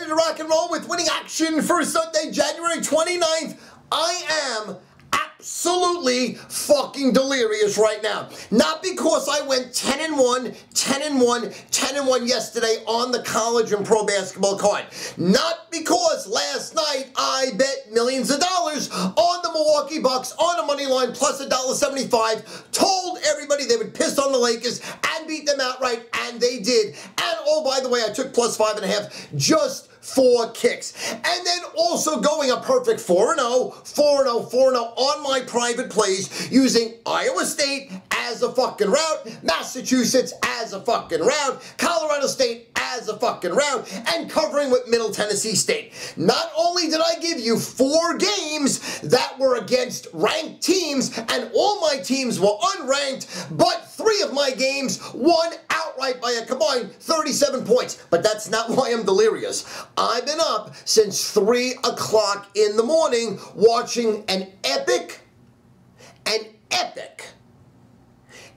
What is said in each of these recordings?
Ready to rock and roll with winning action for Sunday, January 29th. I am absolutely fucking delirious right now. Not because I went 10-1, 10-1, 10-1 yesterday on the college and pro basketball card. Not because last night I bet millions of dollars on the Milwaukee Bucks on a money line plus $1.75, told everybody they would piss on the Lakers and beat them outright, and they did. And oh, by the way, I took plus 5.5 just for kicks. And then also going a perfect 4-0, 4-0, 4-0 on my private plays using Iowa State as a fucking route, Massachusetts as a fucking route, Colorado State as a fucking route, and covering with Middle Tennessee State. Not only did I give you 4 games that were against ranked teams, and all my teams were unranked, but 3 of my games won outright by a combined 37 points. But that's not why I'm delirious. I've been up since 3 o'clock in the morning watching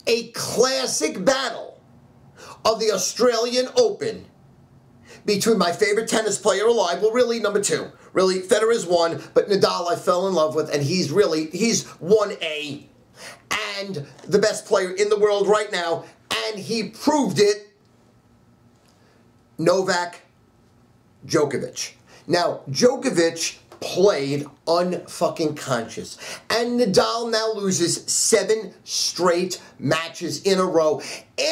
a classic battle of the Australian Open between my favorite tennis player alive, well, really, number 2. Really, Federer's 1, but Nadal I fell in love with, and he's 1A, and the best player in the world right now, and he proved it, Novak Djokovic. Now, Djokovic played unfucking conscious, and Nadal now loses 7 straight matches in a row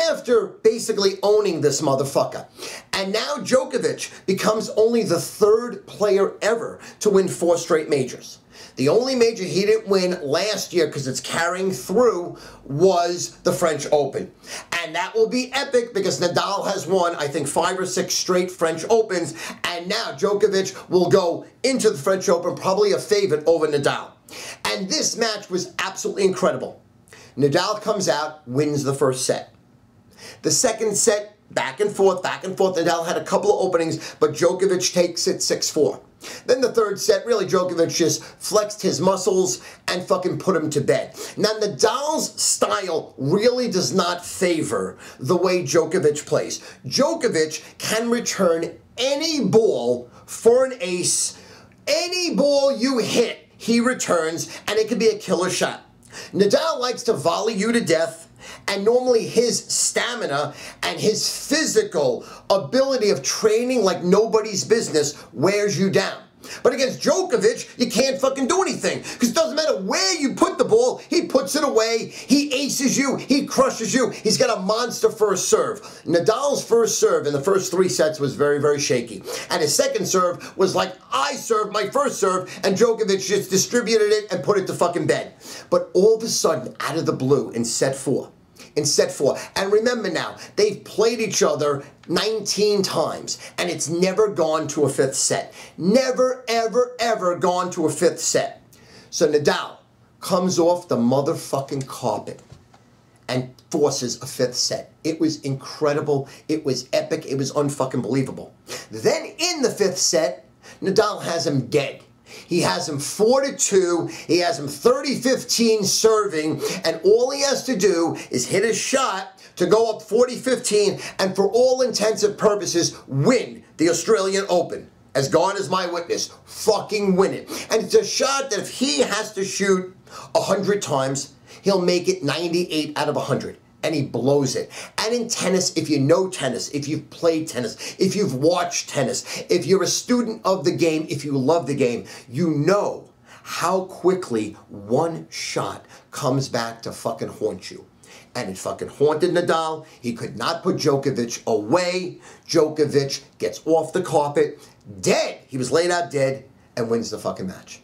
after basically owning this motherfucker. And now Djokovic becomes only the 3rd player ever to win 4 straight majors. The only major he didn't win last year, because it's carrying through, was the French Open. And that will be epic because Nadal has won, I think, 5 or 6 straight French Opens. And now Djokovic will go into the French Open probably a favorite over Nadal. And this match was absolutely incredible. Nadal comes out, wins the first set. The second set, back and forth, back and forth. Nadal had a couple of openings, but Djokovic takes it 6-4. Then the third set, really, Djokovic just flexed his muscles and fucking put him to bed. Now, Nadal's style really does not favor the way Djokovic plays. Djokovic can return any ball for an ace. Any ball you hit, he returns, and it could be a killer shot. Nadal likes to volley you to death, and normally his stamina and his physical ability of training like nobody's business wears you down. But against Djokovic, you can't fucking do anything, because it doesn't matter where you put the ball, he puts it away, he aces you, he crushes you, he's got a monster first serve. Nadal's first serve in the first 3 sets was very, very shaky. And his second serve was like, I served my first serve, and Djokovic just distributed it and put it to fucking bed. But all of a sudden, out of the blue, in set 4, and remember now, they've played each other 19 times, and it's never gone to a 5th set. Never, ever, ever gone to a 5th set. So Nadal comes off the motherfucking carpet and forces a 5th set. It was incredible. It was epic. It was unfucking believable. Then in the 5th set, Nadal has him dead. He has him 4-2, he has him 30-15 serving, and all he has to do is hit a shot to go up 40-15 and for all intents and purposes win the Australian Open. As God is my witness, fucking win it. And it's a shot that if he has to shoot 100 times, he'll make it 98 out of 100. And he blows it. And in tennis, if you know tennis, if you've played tennis, if you've watched tennis, if you're a student of the game, if you love the game, you know how quickly one shot comes back to fucking haunt you. And it fucking haunted Nadal. He could not put Djokovic away. Djokovic gets off the carpet, dead. He was laid out dead and wins the fucking match.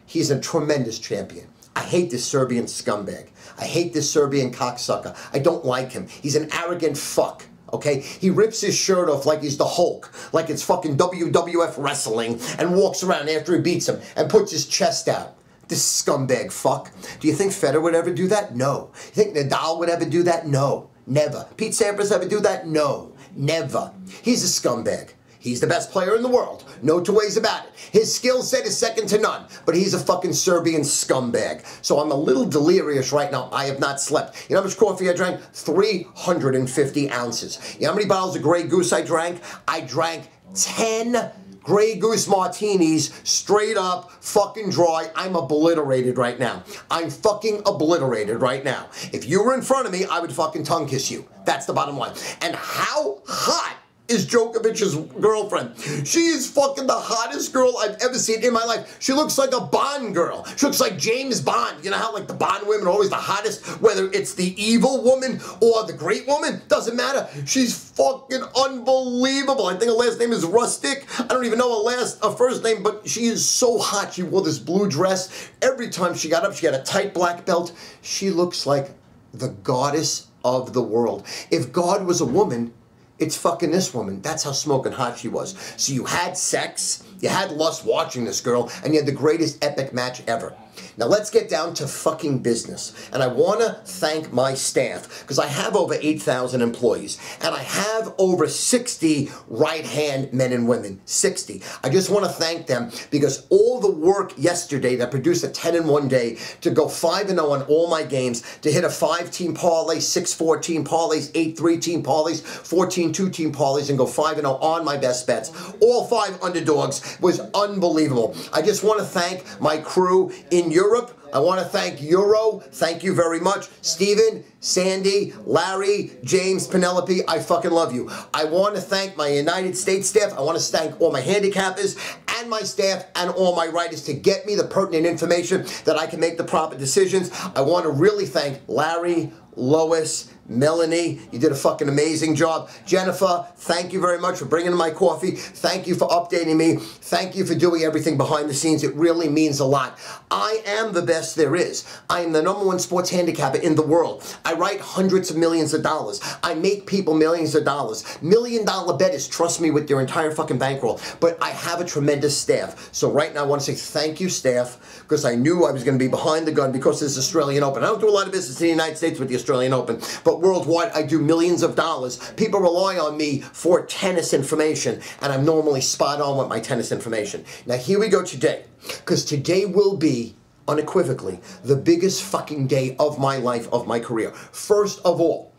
He's a tremendous champion. I hate this Serbian scumbag. I hate this Serbian cocksucker. I don't like him. He's an arrogant fuck, okay? He rips his shirt off like he's the Hulk, like it's fucking WWF wrestling, and walks around after he beats him and puts his chest out. This scumbag fuck. Do you think Federer would ever do that? No. You think Nadal would ever do that? No. Never. Pete Sampras ever do that? No. Never. He's a scumbag. He's the best player in the world. No 2 ways about it. His skill set is second to none, but he's a fucking Serbian scumbag. So I'm a little delirious right now. I have not slept. You know how much coffee I drank? 350 ounces. You know how many bottles of Grey Goose I drank? I drank 10 Grey Goose martinis, straight up, fucking dry. I'm obliterated right now. I'm fucking obliterated right now. If you were in front of me, I would fucking tongue kiss you. That's the bottom line. And how hot is Djokovic's girlfriend? She is fucking the hottest girl I've ever seen in my life. She looks like a Bond girl. She looks like James Bond. You know how like the Bond women are always the hottest, whether it's the evil woman or the great woman? Doesn't matter. She's fucking unbelievable. I think her last name is Rustic. I don't even know her first name, but she is so hot. She wore this blue dress. Every time she got up, she had a tight black belt. She looks like the goddess of the world. If God was a woman, it's fucking this woman. That's how smoking hot she was. So you had sex, you had lust watching this girl, and you had the greatest epic match ever. Now let's get down to fucking business. And I want to thank my staff, because I have over 8,000 employees, and I have over 60 right-hand men and women. 60. I just want to thank them, because all the work yesterday that produced a 10-1 day to go 5-0 on all my games, to hit a 5-team parlay, 6-4 team parlays, 8-3 team parlays, 14-2 team parlays, and go 5-0 on my best bets, all 5 underdogs, was unbelievable. I just want to thank my crew in Europe. I want to thank Euro. Thank you very much. Steven, Sandy, Larry, James, Penelope, I fucking love you. I want to thank my United States staff. I want to thank all my handicappers and my staff and all my writers to get me the pertinent information that I can make the proper decisions. I want to really thank Larry, Lois, Melanie, you did a fucking amazing job. Jennifer, thank you very much for bringing in my coffee. Thank you for updating me. Thank you for doing everything behind the scenes. It really means a lot. I am the best there is. I am the #1 sports handicapper in the world. I write hundreds of millions of dollars. I make people millions of dollars. $1 million bettors trust me with their entire fucking bankroll. But I have a tremendous staff. So right now I want to say thank you, staff, because I knew I was going to be behind the gun because this Australian Open. I don't do a lot of business in the United States with the Australian Open, but worldwide I do millions of dollars. People rely on me for tennis information, and I'm normally spot on with my tennis information. Now here we go today, because today will be unequivocally the biggest fucking day of my life, of my career. First of all,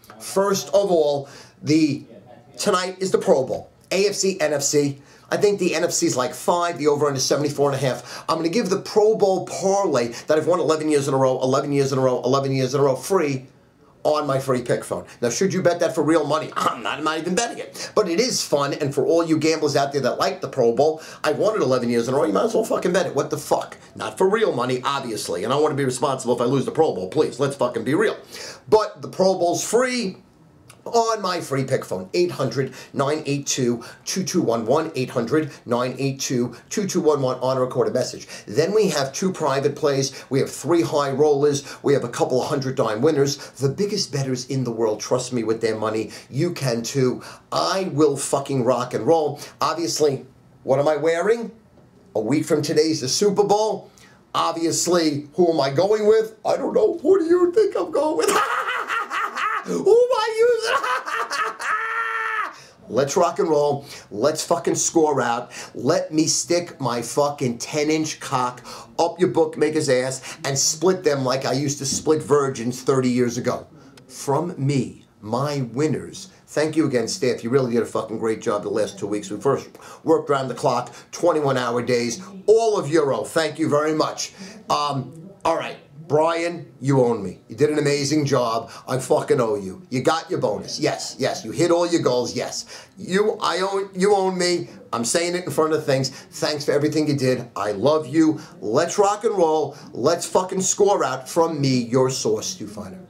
tonight is the Pro Bowl. AFC, NFC. I think the NFC is like 5, the over-under 74.5. I'm going to give the Pro Bowl parlay that I've won 11 years in a row, 11 years in a row, 11 years in a row, free on my free pick phone. Now, should you bet that for real money? I'm not even betting it. But it is fun, and for all you gamblers out there that like the Pro Bowl, I've won it 11 years in a row, you might as well fucking bet it. What the fuck? Not for real money, obviously, and I want to be responsible if I lose the Pro Bowl. Please, let's fucking be real. But the Pro Bowl's free on my free pick phone, 800-982-2211, 800-982-2211 on a recorded message. Then we have 2 private plays, we have 3 high rollers, we have a couple of 100-dime winners, the biggest bettors in the world trust me with their money. You can too. I will fucking rock and roll. Obviously, what am I wearing? A week from today's the Super Bowl. Obviously, who am I going with? I don't know. Who do you think I'm going with? Who am I using? Let's rock and roll. Let's fucking score out. Let me stick my fucking 10-inch cock up your bookmaker's ass and split them like I used to split virgins 30 years ago. From me, my winners. Thank you again, staff. You really did a fucking great job the last 2 weeks. We first worked around the clock, 21-hour days, all of Euro. Thank you very much. All right. Brian, you own me. You did an amazing job. I fucking owe you. You got your bonus. Yes, yes. You hit all your goals. Yes. You own me. I'm saying it in front of things. Thanks for everything you did. I love you. Let's rock and roll. Let's fucking score out. From me, your source, Stu Fighter.